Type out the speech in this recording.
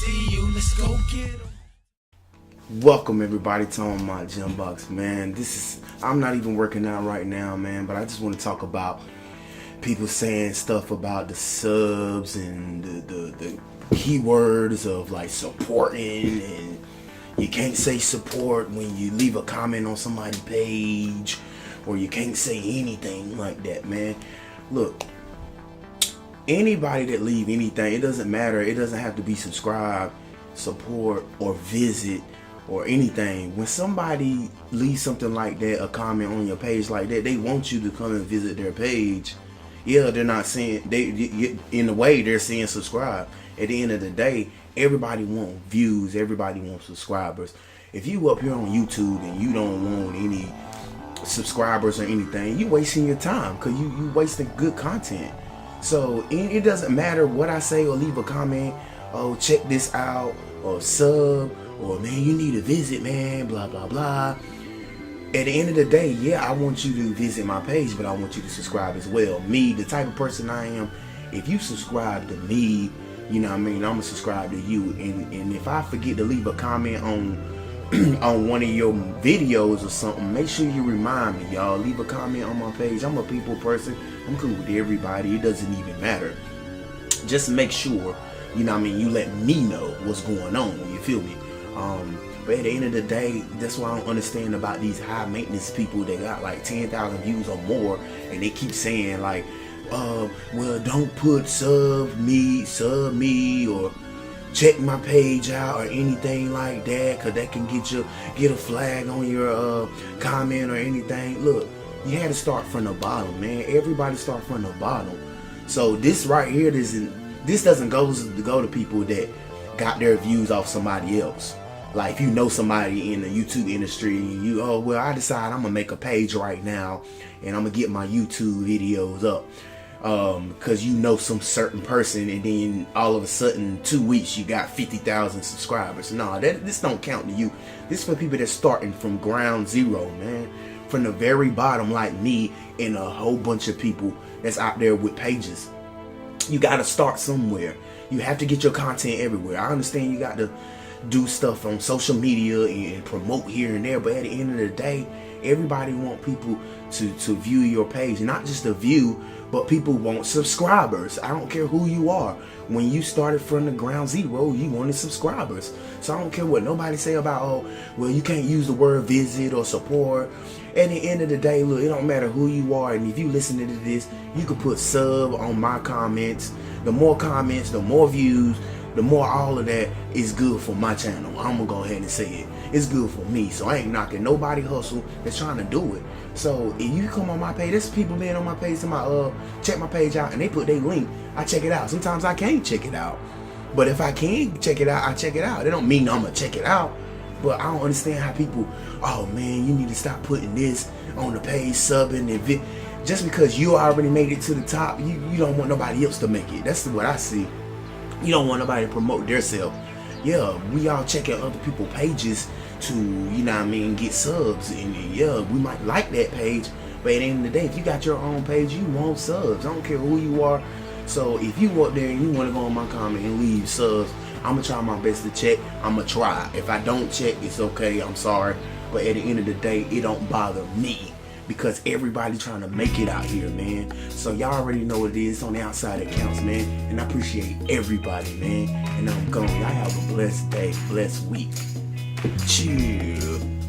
see you, let's go get 'em. Welcome everybody to On My Gym Box, man. I'm not even working out right now, man, but I just want to talk about people saying stuff about the subs and the keywords of like supporting, and you can't say support when you leave a comment on somebody's page, or you can't say anything like that, man. Look, anybody that leave anything, it doesn't matter. It doesn't have to be subscribe, support, or visit, or anything. When somebody leaves something like that, a comment on your page like that, they want you to come and visit their page. Yeah, they're not saying, in a way, they're saying subscribe. At the end of the day, everybody wants views, everybody wants subscribers. If you up here on YouTube and you don't want any subscribers or anything, you wasting your time, because you wasting good content. So it doesn't matter what I say or leave a comment, oh, check this out, or sub, or man, you need to visit, man, blah blah blah. At the end of the day, yeah, I want you to visit my page, but I want you to subscribe as well. Me, the type of person I am, if you subscribe to me, you know what I mean, I'm gonna subscribe to you. And if I forget to leave a comment on on one of your videos or something, make sure you remind me, y'all. Leave a comment on my page. I'm a people person. I'm cool with everybody. It doesn't even matter. Just make sure, you know what I mean, you let me know what's going on. You feel me? But at the end of the day, that's what I don't understand about these high maintenance people that got like 10,000 views or more, and they keep saying like, well, don't put sub me, or check my page out, or anything like that, because that can get a flag on your comment or anything. Look, you had to start from the bottom, man. Everybody start from the bottom. So this right here, this doesn't go to people that got their views off somebody else. Like, if you know somebody in the YouTube industry, well, I decide I'm gonna make a page right now and I'm gonna get my YouTube videos up, because you know some certain person, and then all of a sudden 2 weeks you got 50,000 subscribers. No, this don't count to you. This is for people that's starting from ground zero, man, from the very bottom, like me and a whole bunch of people that's out there with pages. You gotta start somewhere. You have to get your content everywhere. I understand you got to do stuff on social media and promote here and there, but at the end of the day, everybody want people to view your page. Not just a view, but people want subscribers. I don't care who you are. When you started from the ground zero, you wanted subscribers. So I don't care what nobody say about, oh, well, you can't use the word visit or support. At the end of the day, look, it don't matter who you are, and if you listening to this, you can put sub on my comments. The more comments, the more views, the more all of that is good for my channel. I'm gonna go ahead and say it. It's good for me. So I ain't knocking nobody hustle that's trying to do it. So if you come on my page, there's people being on my page to my check my page out, and they put their link. I check it out. Sometimes I can't check it out, but if I can check it out, I check it out. It don't mean I'm gonna check it out. But I don't understand how people, oh man, you need to stop putting this on the page, subbing, and just because you already made it to the top, you don't want nobody else to make it. That's what I see. You don't want nobody to promote themselves. Yeah, we all checking other people's pages to, you know what I mean, get subs. And yeah, we might like that page, but at the end of the day, if you got your own page, you want subs. I don't care who you are. So if you up there and you want to go on my comment and leave subs, I'm going to try my best to check. I'm going to try. If I don't check, it's okay. I'm sorry. But at the end of the day, it don't bother me, because everybody trying to make it out here, man. So y'all already know what it is. It's on the outside that counts, man. And I appreciate everybody, man. And I'm gone. Y'all have a blessed day, blessed week. Chill.